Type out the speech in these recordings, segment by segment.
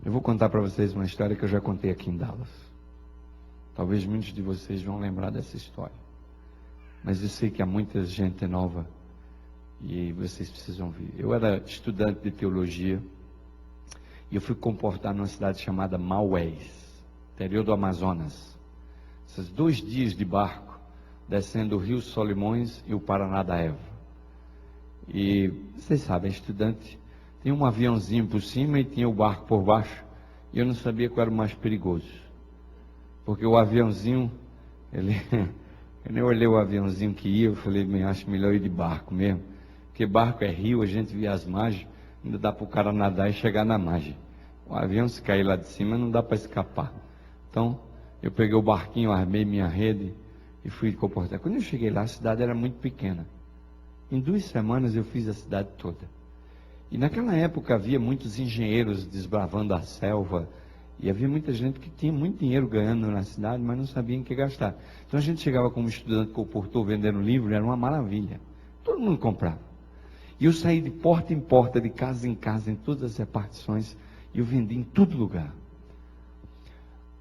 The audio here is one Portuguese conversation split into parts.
Eu vou contar para vocês uma história que eu já contei aqui em Dallas. Talvez muitos de vocês vão lembrar dessa história. Mas eu sei que há muita gente nova e vocês precisam ouvir. Eu era estudante de teologia e eu fui comportar numa cidade chamada Maués, interior do Amazonas. Esses 2 dias de barco, descendo o Rio Solimões e o Paraná da Eva. E vocês sabem, estudante, tinha um aviãozinho por cima e tinha o barco por baixo. E eu não sabia qual era o mais perigoso. Porque o aviãozinho, eu olhei o aviãozinho que ia, eu falei, acho melhor ir de barco mesmo. Porque barco é rio, a gente vê as margens, ainda dá para o cara nadar e chegar na margem. O avião, se cair lá de cima, não dá para escapar. Então, eu peguei o barquinho, armei minha rede e fui comportar. Quando eu cheguei lá, a cidade era muito pequena. Em 2 semanas eu fiz a cidade toda. E naquela época havia muitos engenheiros desbravando a selva. E havia muita gente que tinha muito dinheiro ganhando na cidade, mas não sabia em que gastar. Então a gente chegava como estudante comportor vendendo livro, era uma maravilha. Todo mundo comprava. E eu saí de porta em porta, de casa em casa, em todas as repartições. E eu vendi em todo lugar.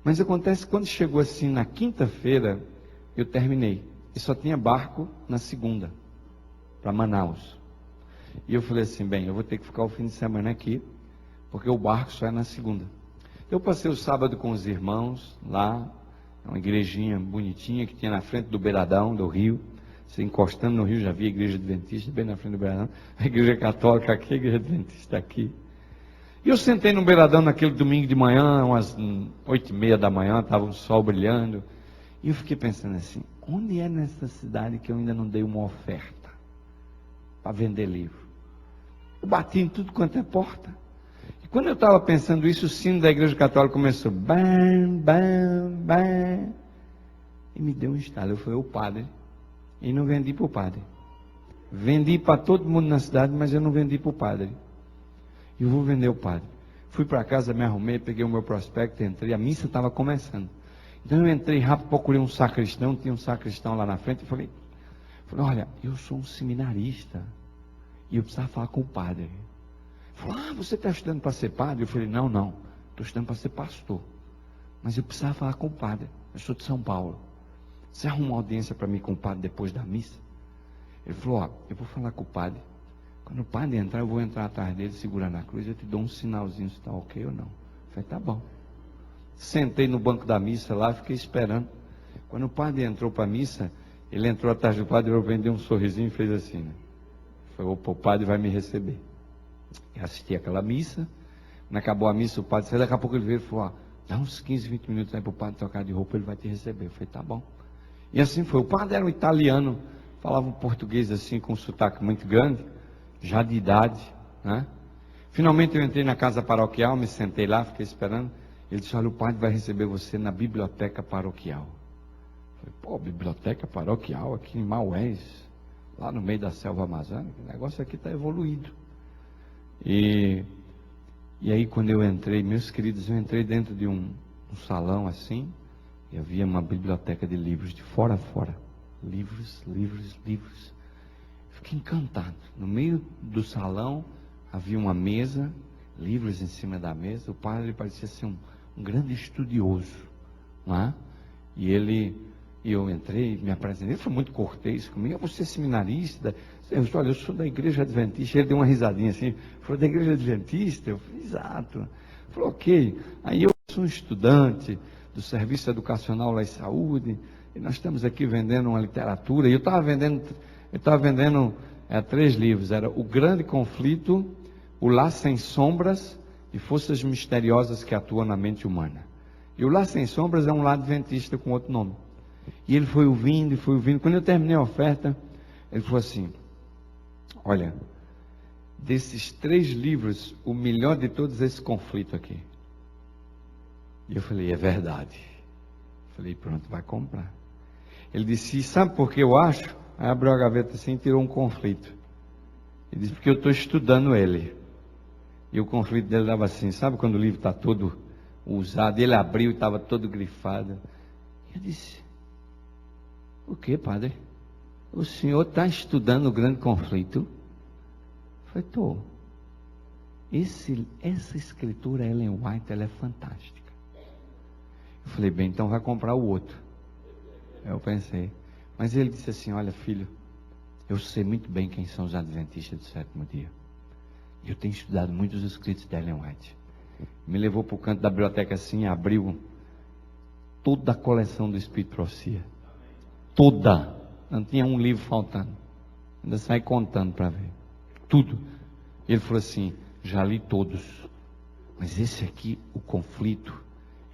Mas acontece que quando chegou assim na quinta-feira, eu terminei. E só tinha barco na segunda, para Manaus. E eu falei assim, bem, eu vou ter que ficar o fim de semana aqui, porque o barco só é na segunda. Eu passei o sábado com os irmãos lá, uma igrejinha bonitinha que tinha na frente do beiradão do rio. Você encostando no rio, já vi a igreja adventista bem na frente do beiradão. A igreja católica aqui, a igreja adventista aqui. E eu sentei no beiradão naquele domingo de manhã, umas 8h30 da manhã, estava o sol brilhando. E eu fiquei pensando assim, onde é nessa cidade que eu ainda não dei uma oferta para vender livro? Eu bati em tudo quanto é porta. E quando eu estava pensando isso, o sino da igreja católica começou, bam, bam, bam. E me deu um estalo. Eu fui o padre. E não vendi para o padre. Vendi para todo mundo na cidade, mas eu não vendi para o padre. E eu vou vender o padre. Fui para casa, me arrumei, peguei o meu prospecto, entrei. A missa estava começando. Então eu entrei rápido, procurei um sacristão. Tinha um sacristão lá na frente. E falei, olha, eu sou um seminarista. E eu precisava falar com o padre. Ele falou, você está estudando para ser padre? Eu falei, não, estou estudando para ser pastor. Mas eu precisava falar com o padre. Eu sou de São Paulo. Você arruma uma audiência para mim com o padre depois da missa? Ele falou, eu vou falar com o padre. Quando o padre entrar, eu vou entrar atrás dele, segurando a cruz, eu te dou um sinalzinho se está ok ou não. Eu falei, tá bom. Sentei no banco da missa lá, fiquei esperando. Quando o padre entrou para a missa, ele entrou atrás do padre, eu dei um sorrisinho e fez assim, né? Falei, opa, o padre vai me receber. Eu assisti aquela missa. Quando acabou a missa, o padre saiu, daqui a pouco ele veio e falou, dá uns 15, 20 minutos aí para o padre trocar de roupa, ele vai te receber. Eu falei, tá bom. E assim foi. O padre era um italiano, falava um português assim, com um sotaque muito grande, já de idade, né? Finalmente eu entrei na casa paroquial, me sentei lá, fiquei esperando. Ele disse, olha, o padre vai receber você na biblioteca paroquial. Eu falei, biblioteca paroquial aqui em Maués, lá no meio da selva amazônica, o negócio aqui está evoluído. E aí quando eu entrei, meus queridos, eu entrei dentro de um salão assim, e havia uma biblioteca de livros de fora a fora. Livros, livros, livros. Fiquei encantado. No meio do salão havia uma mesa, livros em cima da mesa. O padre parecia ser um grande estudioso, não é? E eu entrei, me apresentei, ele foi muito cortês comigo. Você é seminarista? Eu disse, olha, eu sou da igreja adventista. Ele deu uma risadinha assim, falou, da igreja adventista? Eu falei, exato. Ele falou, ok. Aí eu sou um estudante do Serviço Educacional lá em Saúde, e nós estamos aqui vendendo uma literatura, e eu estava vendendo 3 livros, era O Grande Conflito, O Lar Sem Sombras e Forças Misteriosas que Atuam na Mente Humana. E o Lar Sem Sombras é um lar adventista com outro nome. E ele foi ouvindo, quando eu terminei a oferta, ele falou assim, olha, desses 3 livros, o melhor de todos é esse conflito aqui. E eu falei, é verdade. Eu falei, pronto, vai comprar. Ele disse, sabe por que eu acho? Aí abriu a gaveta assim e tirou um conflito. Ele disse, porque eu estou estudando ele. E o conflito dele dava assim, sabe quando o livro está todo usado? Ele abriu e estava todo grifado. Eu disse, o que, padre? O senhor está estudando o grande conflito? Eu falei, estou. essa escritura, Ellen White, ela é fantástica. Eu falei, bem, então vai comprar o outro. Eu pensei. Mas ele disse assim, olha filho, eu sei muito bem quem são os adventistas do sétimo dia. Eu tenho estudado muitos escritos de Ellen White. Me levou para o canto da biblioteca assim, abriu toda a coleção do Espírito de Profecia. Toda. Não tinha um livro faltando. Ainda saí contando para ver. Tudo. Ele falou assim, já li todos. Mas esse aqui, o conflito,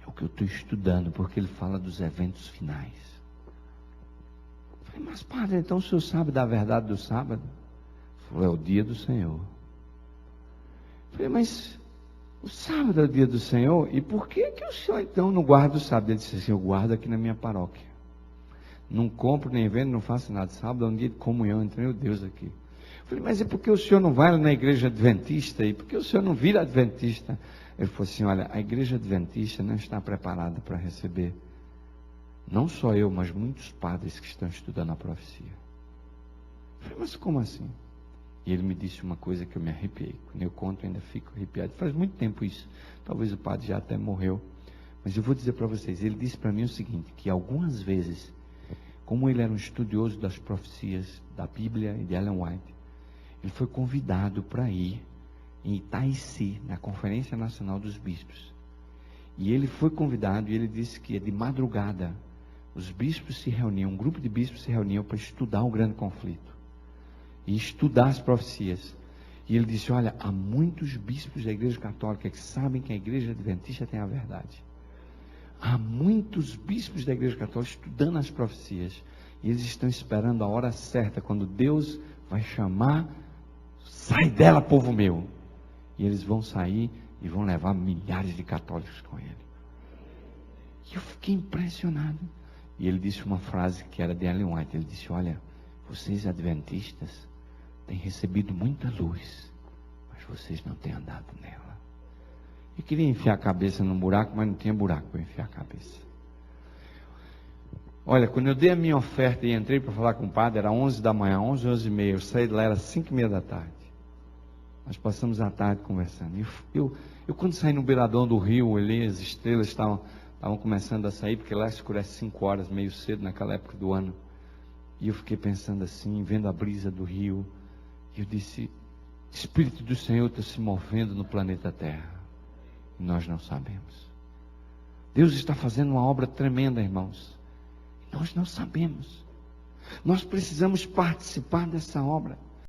é o que eu estou estudando, porque ele fala dos eventos finais. Eu falei, mas padre, então o senhor sabe da verdade do sábado? Ele falou, é o dia do Senhor. Eu falei, mas o sábado é o dia do Senhor? E por que o senhor então não guarda o sábado? Ele disse assim, eu guardo aqui na minha paróquia. Não compro, nem vendo, não faço nada. Sábado é um dia de comunhão entre meu Deus aqui. Eu falei, mas e por que o senhor não vai na igreja adventista? E por que o senhor não vira adventista? Ele falou assim, olha, a igreja adventista não está preparada para receber, não só eu, mas muitos padres que estão estudando a profecia. Eu falei, mas como assim? E ele me disse uma coisa que eu me arrepiei. Quando eu conto, eu ainda fico arrepiado. Faz muito tempo isso. Talvez o padre já até morreu. Mas eu vou dizer para vocês, ele disse para mim o seguinte, que algumas vezes, como ele era um estudioso das profecias da Bíblia e de Ellen White, ele foi convidado para ir em Itaici, na Conferência Nacional dos Bispos. E ele foi convidado e ele disse que de madrugada os bispos se reuniam, um grupo de bispos se reuniam para estudar o grande conflito e estudar as profecias. E ele disse, olha, há muitos bispos da Igreja Católica que sabem que a Igreja Adventista tem a verdade. Há muitos bispos da Igreja Católica estudando as profecias. E eles estão esperando a hora certa, quando Deus vai chamar, sai dela, povo meu. E eles vão sair e vão levar milhares de católicos com ele. E eu fiquei impressionado. E ele disse uma frase que era de Ellen White. Ele disse, olha, vocês adventistas têm recebido muita luz, mas vocês não têm andado nela. Eu queria enfiar a cabeça num buraco, mas não tinha buraco para enfiar a cabeça. Olha, quando eu dei a minha oferta e entrei para falar com o padre, era 11 da manhã, 11, 11 e meia. Eu saí de lá, era 5 e meia da tarde. Nós passamos a tarde conversando. Eu quando saí no beiradão do rio, ali as estrelas estavam começando a sair, porque lá escurece 5 horas, meio cedo, naquela época do ano. E eu fiquei pensando assim, vendo a brisa do rio. E eu disse, Espírito do Senhor está se movendo no planeta Terra. E nós não sabemos. Deus está fazendo uma obra tremenda, irmãos. Nós não sabemos. Nós precisamos participar dessa obra.